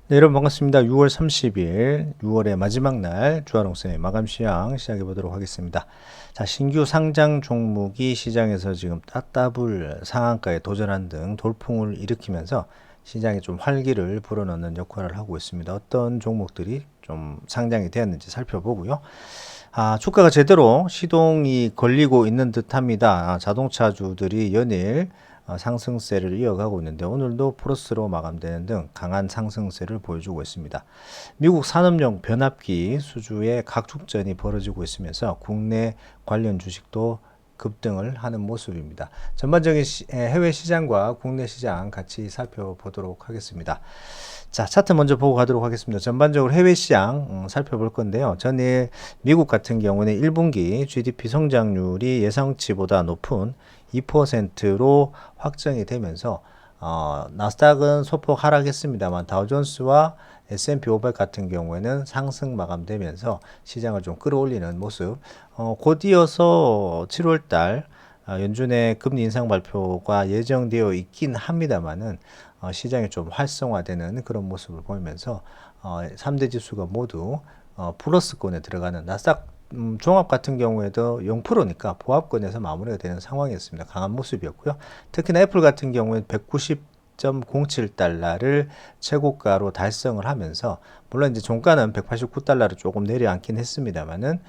네, 여러분 반갑습니다. 6월 30일, 6월의 마지막 날 주화롱쌤의 마감 시황 시작해 보도록 하겠습니다. 자, 신규 상장 종목이 시장에서 지금 따따블 상한가에 도전한 등 돌풍을 일으키면서 시장에 좀 활기를 불어넣는 역할을 하고 있습니다. 어떤 종목들이 좀 상장이 되었는지 살펴보고요. 주가가 제대로 시동이 걸리고 있는 듯합니다. 자동차주들이 연일 상승세를 이어가고 있는데 오늘도 플러스로 마감되는 등 강한 상승세를 보여주고 있습니다. 미국 산업용 변압기 수주의 각축전이 벌어지고 있으면서 국내 관련 주식도 급등을 하는 모습입니다. 전반적인 해외 시장과 국내 시장 같이 살펴보도록 하겠습니다. 자, 차트 먼저 보고 가도록 하겠습니다. 전반적으로 해외 시장 살펴볼 건데요. 전일 미국 같은 경우는 1분기 GDP 성장률이 예상치보다 높은 2%로 확정이 되면서 나스닥은 소폭 하락했습니다만 다우존스와 S&P 500 같은 경우에는 상승 마감되면서 시장을 좀 끌어올리는 모습. 곧 이어서 7월달 연준의 금리 인상 발표가 예정되어 있긴 합니다만은 시장이 좀 활성화되는 그런 모습을 보이면서 3대 지수가 모두 플러스권에 들어가는 나스닥 종합 같은 경우에도 0%니까 보합권에서 마무리가 되는 상황이었습니다. 강한 모습이었고요. 특히나 애플 같은 경우에 190.07달러를 최고가로 달성을 하면서 물론 이제 종가는 189달러로 조금 내려앉긴 했습니다만은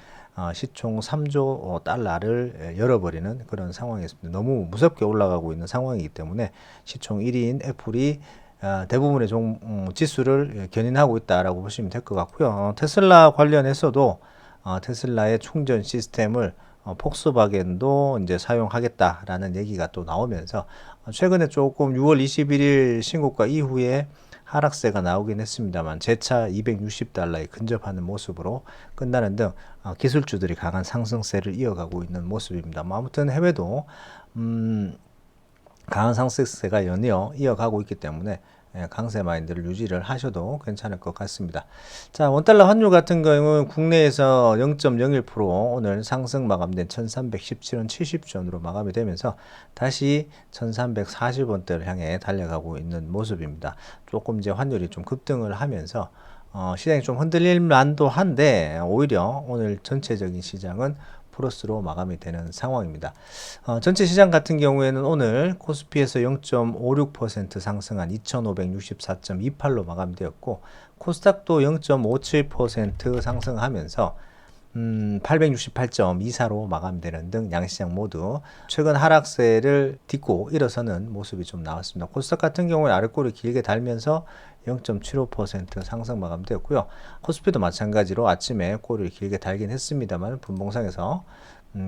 시총 3조 달러를 열어버리는 그런 상황이었습니다. 너무 무섭게 올라가고 있는 상황이기 때문에 시총 1위인 애플이 대부분의 지수를 견인하고 있다라고 보시면 될 것 같고요. 테슬라 관련해서도 테슬라의 충전 시스템을 폭스바겐도 이제 사용하겠다라는 얘기가 또 나오면서 최근에 조금 6월 21일 신고가 이후에 하락세가 나오긴 했습니다만 재차 260달러에 근접하는 모습으로 끝나는 등 기술주들이 강한 상승세를 이어가고 있는 모습입니다. 아무튼 해외도 강한 상승세가 연이어 이어가고 있기 때문에 강세 마인드를 유지를 하셔도 괜찮을 것 같습니다. 자, 원달러 환율 같은 경우는 국내에서 0.01% 오늘 상승 마감된 1317원 70전으로 마감이 되면서 다시 1340원대를 향해 달려가고 있는 모습입니다. 조금 이제 환율이 좀 급등을 하면서 시장이 좀 흔들릴 만도 한데 오히려 오늘 전체적인 시장은 플러스로 마감이 되는 상황입니다. 전체 시장 같은 경우에는 오늘 코스피에서 0.56% 상승한 2564.28로 마감되었고 코스닥도 0.57% 상승하면서 868.24로 마감되는 등 양시장 모두 최근 하락세를 딛고 일어서는 모습이 좀 나왔습니다. 코스닥 같은 경우에 아랫골을 길게 달면서 0.75% 상승 마감되었고요. 코스피도 마찬가지로 아침에 꼬리를 길게 달긴 했습니다만 분봉상에서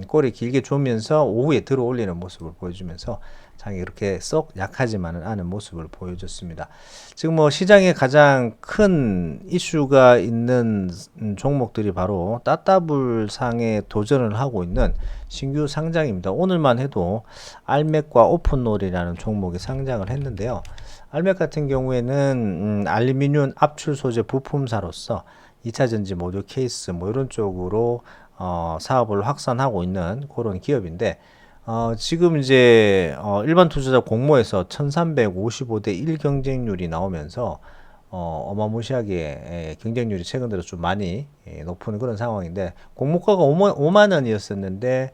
꼬리 길게 조면서 오후에 들어 올리는 모습을 보여주면서 장이 그렇게 썩 약하지만은 않은 모습을 보여줬습니다. 지금 뭐 시장에 가장 큰 이슈가 있는 종목들이 바로 따따블 상에 도전을 하고 있는 신규 상장입니다. 오늘만 해도 알맥과 오픈롤이라는 종목이 상장을 했는데요. 알맥 같은 경우에는 알루미늄 압출 소재 부품사로서 2차 전지 모듈 케이스 뭐 이런 쪽으로 사업을 확산하고 있는 그런 기업인데 지금 이제 일반 투자자 공모에서 1355대 1 경쟁률이 나오면서 어마무시하게 경쟁률이 최근 들어 좀 많이 높은 그런 상황인데 공모가가 5만 원이었었는데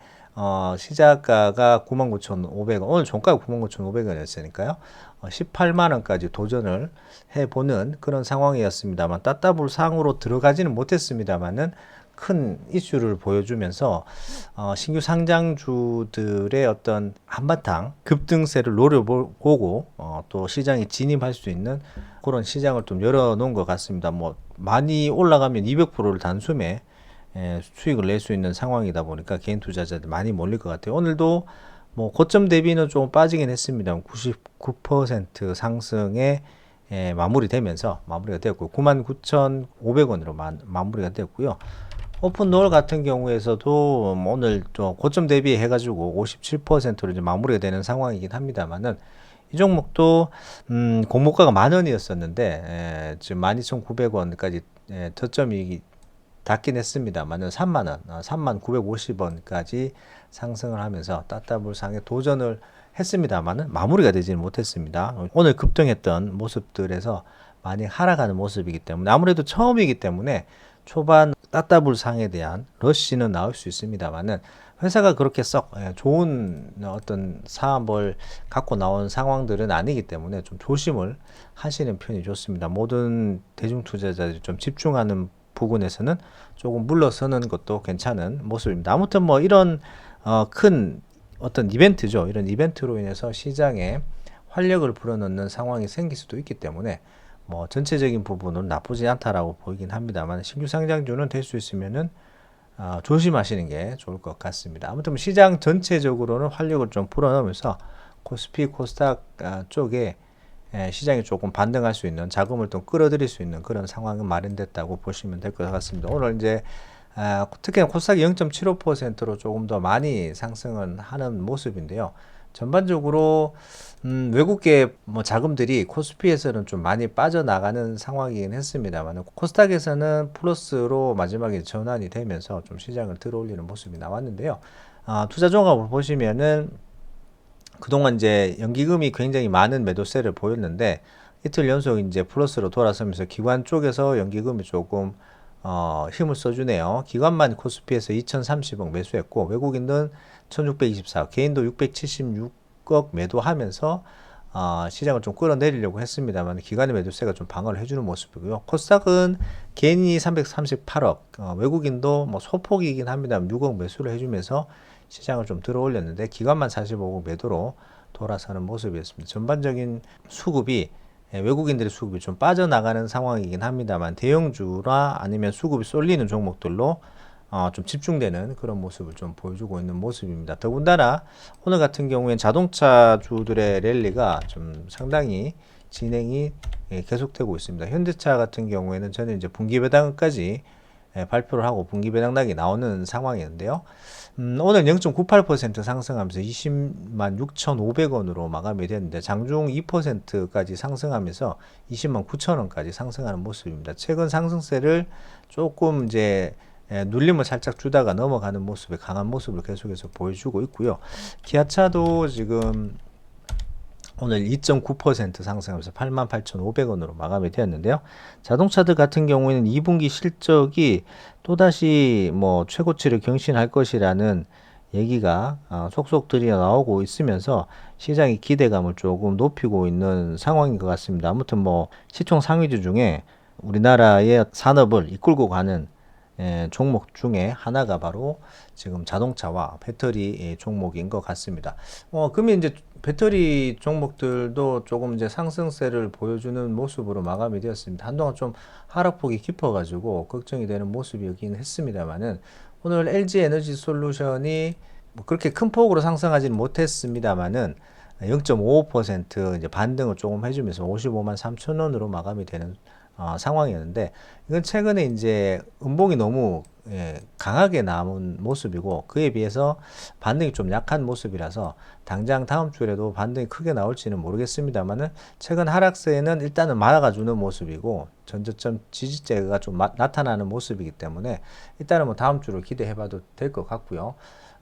시작가가 99,500원 오늘 종가가 99,500원이었으니까요 18만 원까지 도전을 해보는 그런 상황이었습니다만 따따블 상으로 들어가지는 못했습니다만은 큰 이슈를 보여주면서 신규 상장주들의 어떤 한바탕 급등세를 노려보고 또 시장에 진입할 수 있는 그런 시장을 좀 열어놓은 것 같습니다. 뭐 많이 올라가면 200%를 단숨에 수익을 낼 수 있는 상황이다 보니까 개인 투자자들 많이 몰릴 것 같아요. 오늘도 뭐 고점 대비는 좀 빠지긴 했습니다. 99% 상승에 마무리되면서 마무리가 되었고 99,500원으로 마무리가 되었고요. 오픈롤 같은 경우에서도 오늘 좀 고점 대비 해가지고 57%로 이제 마무리가 되는 상황이긴 합니다만은 이 종목도 공모가가 10,000원이었었는데 지금 12,900원까지 저점이 닿긴 했습니다만은 3만원, 3950원까지 상승을 하면서 따따블 상에 도전을 했습니다만은 마무리가 되지는 못했습니다. 오늘 급등했던 모습들에서 많이 하락하는 모습이기 때문에 아무래도 처음이기 때문에 초반 따따블상에 대한 러쉬는 나올 수 있습니다만은 회사가 그렇게 썩 좋은 어떤 사업을 갖고 나온 상황들은 아니기 때문에 좀 조심을 하시는 편이 좋습니다. 모든 대중 투자자들이 좀 집중하는 부분에서는 조금 물러서는 것도 괜찮은 모습입니다. 아무튼 뭐 이런 큰 어떤 이벤트죠. 이런 이벤트로 인해서 시장에 활력을 불어넣는 상황이 생길 수도 있기 때문에 뭐 전체적인 부분은 나쁘지 않다라고 보이긴 합니다만 신규 상장주는 될 수 있으면은 조심하시는 게 좋을 것 같습니다. 아무튼 시장 전체적으로는 활력을 좀 불어넣으면서 코스피, 코스닥 쪽에 시장이 조금 반등할 수 있는 자금을 좀 끌어들일 수 있는 그런 상황은 마련됐다고 보시면 될 것 같습니다. 오늘 이제 특히 코스닥이 0.75%로 조금 더 많이 상승을 하는 모습인데요. 전반적으로 외국계 뭐 자금들이 코스피에서는 좀 많이 빠져나가는 상황이긴 했습니다만 코스닥에서는 플러스로 마지막에 전환이 되면서 좀 시장을 들어올리는 모습이 나왔는데요. 투자 종합을 보시면은 그동안 이제 연기금이 굉장히 많은 매도세를 보였는데 이틀 연속 이제 플러스로 돌아서면서 기관 쪽에서 연기금이 조금 힘을 써주네요. 기관만 코스피에서 2030억 매수했고 외국인은 1624억, 개인도 676억 매도하면서 시장을 좀 끌어내리려고 했습니다만 기관의 매도세가 좀 방어를 해주는 모습이고요. 코스닥은 개인이 338억, 외국인도 뭐 소폭이긴 합니다만 6억 매수를 해주면서 시장을 좀 들어올렸는데 기관만 45억 매도로 돌아서는 모습이었습니다. 전반적인 수급이 외국인들의 수급이 좀 빠져나가는 상황이긴 합니다만 대형주나 아니면 수급이 쏠리는 종목들로 좀 집중되는 그런 모습을 좀 보여주고 있는 모습입니다. 더군다나 오늘 같은 경우엔 자동차주들의 랠리가 좀 상당히 진행이 계속되고 있습니다. 현대차 같은 경우에는 저는 이제 분기 배당까지 발표를 하고 분기 배당락이 나오는 상황이었는데요. 오늘 0.98% 상승하면서 20만 6,500원으로 마감이 됐는데 장중 2%까지 상승하면서 20만 9천원까지 상승하는 모습입니다. 최근 상승세를 조금 이제 눌림을 살짝 주다가 넘어가는 모습의 강한 모습을 계속해서 보여주고 있고요. 기아차도 지금 오늘 2.9% 상승하면서 88,500원으로 마감이 되었는데요. 자동차들 같은 경우에는 2분기 실적이 또다시 뭐 최고치를 경신할 것이라는 얘기가 속속 들이 나오고 있으면서 시장의 기대감을 조금 높이고 있는 상황인 것 같습니다. 아무튼 뭐 시총 상위주 중에 우리나라의 산업을 이끌고 가는 종목 중에 하나가 바로 지금 자동차와 배터리 종목인 것 같습니다. 그러면 이제 배터리 종목들도 조금 이제 상승세를 보여주는 모습으로 마감이 되었습니다. 한동안 좀 하락폭이 깊어가지고 걱정이 되는 모습이긴 했습니다만은 오늘 LG 에너지 솔루션이 뭐 그렇게 큰 폭으로 상승하지는 못했습니다만은 0.55% 이제 반등을 조금 해주면서 55만 3천 원으로 마감이 되는 상황이었는데 이건 최근에 이제 음봉이 너무 강하게 나온 모습이고 그에 비해서 반등이 좀 약한 모습이라서 당장 다음 주에도 반등이 크게 나올지는 모르겠습니다만은 최근 하락세는 일단은 막아주는 모습이고 전저점 지지대가 좀 나타나는 모습이기 때문에 일단은 뭐 다음 주를 기대해봐도 될 것 같고요.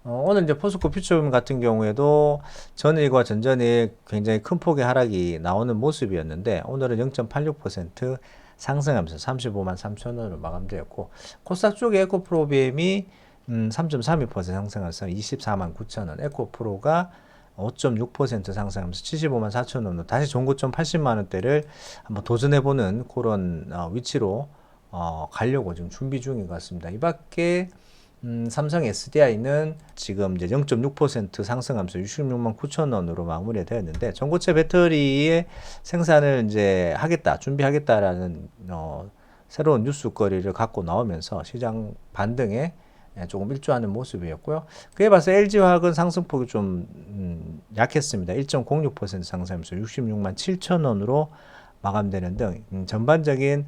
오늘 이제 포스코 퓨처금 같은 경우에도 전일과 전전일 굉장히 큰 폭의 하락이 나오는 모습이었는데 오늘은 0.86% 상승하면서 35만 3천 원으로 마감되었고 코스닥 쪽에 에코프로비엠이 3.32% 상승해서 24만 9천 원, 에코프로가 5.6% 상승하면서 75만 4천 원으로 다시 종고점 80만 원대를 한번 도전해보는 그런 위치로 가려고 지금 준비 중인 것 같습니다. 이 밖에 삼성 SDI는 지금 이제 0.6% 상승하면서 66만 9천 원으로 마무리가 되었는데 전고체 배터리의 생산을 이제 하겠다, 준비하겠다라는 새로운 뉴스거리를 갖고 나오면서 시장 반등에 조금 일조하는 모습이었고요. 그에 봐서 LG화학은 상승폭이 좀 약했습니다. 1.06% 상승하면서 66만 7천 원으로 마감되는 등 전반적인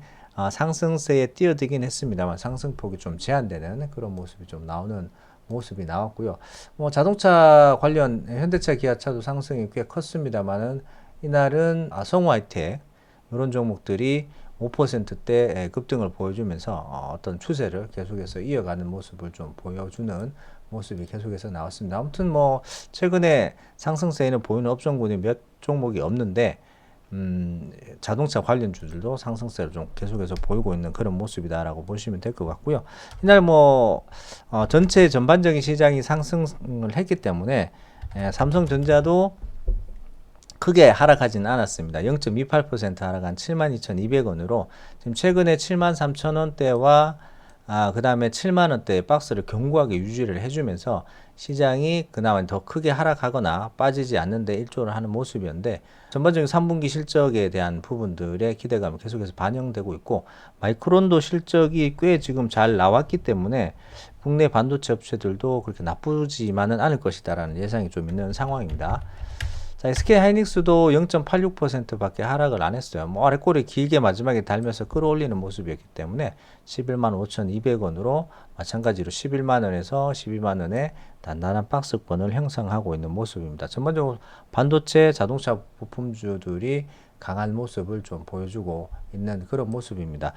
상승세에 뛰어들긴 했습니다만 상승폭이 좀 제한되는 그런 모습이 좀 나오는 모습이 나왔고요. 뭐 자동차 관련 현대차, 기아차도 상승이 꽤 컸습니다만은 이날은 성우하이텍 이런 종목들이 5%대 급등을 보여주면서 어떤 추세를 계속해서 이어가는 모습을 좀 보여주는 모습이 계속해서 나왔습니다. 아무튼 뭐 최근에 상승세는 보이는 업종군이 몇 종목이 없는데 자동차 관련주들도 상승세를 좀 계속해서 보이고 있는 그런 모습이다라고 보시면 될 것 같고요. 이날 뭐 전체 전반적인 시장이 상승을 했기 때문에 삼성전자도 크게 하락하지는 않았습니다. 0.28% 하락한 72,200원으로 지금 최근에 73,000원대와 그 다음에 7만원대의 박스를 견고하게 유지를 해주면서 시장이 그나마 더 크게 하락하거나 빠지지 않는데 일조를 하는 모습이었는데 전반적인 3분기 실적에 대한 부분들의 기대감이 계속해서 반영되고 있고 마이크론도 실적이 꽤 지금 잘 나왔기 때문에 국내 반도체 업체들도 그렇게 나쁘지만은 않을 것이다라는 예상이 좀 있는 상황입니다. 자, SK 하이닉스도 0.86% 밖에 하락을 안 했어요. 뭐 아래꼬리 길게 마지막에 달면서 끌어올리는 모습이었기 때문에 11만 5,200원으로 마찬가지로 11만 원에서 12만 원의 단단한 박스권을 형성하고 있는 모습입니다. 전반적으로 반도체 자동차 부품주들이 강한 모습을 좀 보여주고 있는 그런 모습입니다.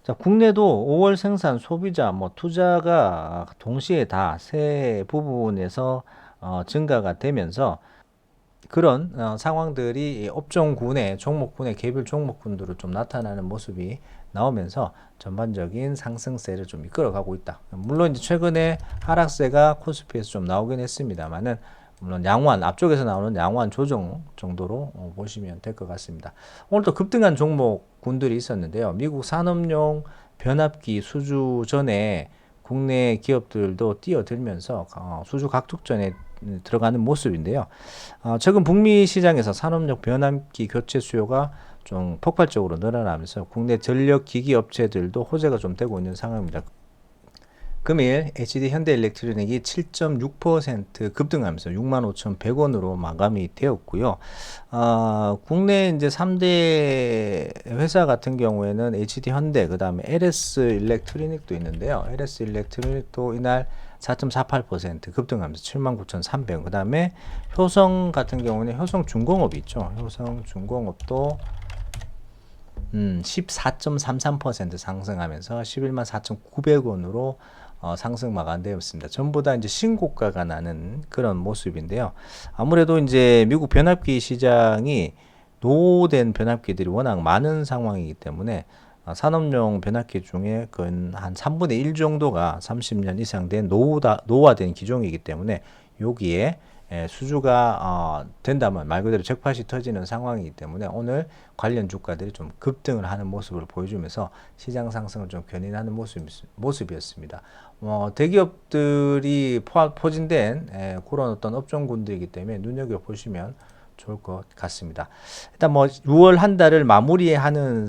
자, 국내도 5월 생산, 소비자, 뭐 투자가 동시에 다 세 부분에서 증가가 되면서 그런 상황들이 업종군의 종목군의 개별 종목군들로 좀 나타나는 모습이 나오면서 전반적인 상승세를 좀 이끌어가고 있다. 물론 이제 최근에 하락세가 코스피에서 좀 나오긴 했습니다만은 물론 양호한 앞쪽에서 나오는 양호한 조정 정도로 보시면 될 것 같습니다. 오늘 또 급등한 종목군들이 있었는데요. 미국 산업용 변압기 수주 전에 국내 기업들도 뛰어들면서 수주 각축전에 들어가는 모습인데요. 최근 북미 시장에서 산업용 변압기 교체 수요가 좀 폭발적으로 늘어나면서 국내 전력 기기 업체들도 호재가 좀 되고 있는 상황입니다. 금일 HD 현대일렉트로닉이 7.6% 급등하면서 65,100원으로 마감이 되었고요. 국내 이제 3대 회사 같은 경우에는 HD 현대, 그 다음에 LS 일렉트로닉도 있는데요. LS 일렉트로닉도 이날 4.48% 급등하면서 79,300원. 그 다음에 효성 같은 경우는 효성중공업이 있죠. 효성중공업도 14.33% 상승하면서 11만 4,900원으로 상승 마감되었습니다. 전부 다 이제 신고가가 나는 그런 모습인데요. 아무래도 이제 미국 변압기 시장이 노후된 변압기들이 워낙 많은 상황이기 때문에 산업용 변압기 중에 한 3분의 1 정도가 30년 이상 된 노후화된 기종이기 때문에 여기에 수주가 된다면 말 그대로 잭팟이 터지는 상황이기 때문에 오늘 관련 주가들이 좀 급등을 하는 모습을 보여주면서 시장 상승을 좀 견인하는 모습이었습니다. 대기업들이 포진된 그런 어떤 업종군들이기 때문에 눈여겨보시면 좋을 것 같습니다. 일단 뭐 6월 한 달을 마무리하는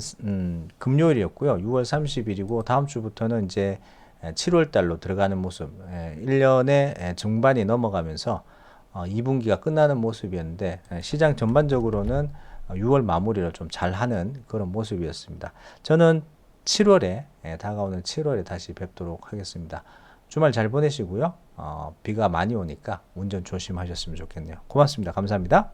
금요일이었고요. 6월 30일이고 다음 주부터는 이제 7월 달로 들어가는 모습, 1년의 중반이 넘어가면서 2분기가 끝나는 모습이었는데 시장 전반적으로는 6월 마무리를 좀 잘하는 그런 모습이었습니다. 저는 7월에 다가오는 7월에 다시 뵙도록 하겠습니다. 주말 잘 보내시고요. 비가 많이 오니까 운전 조심하셨으면 좋겠네요. 고맙습니다. 감사합니다.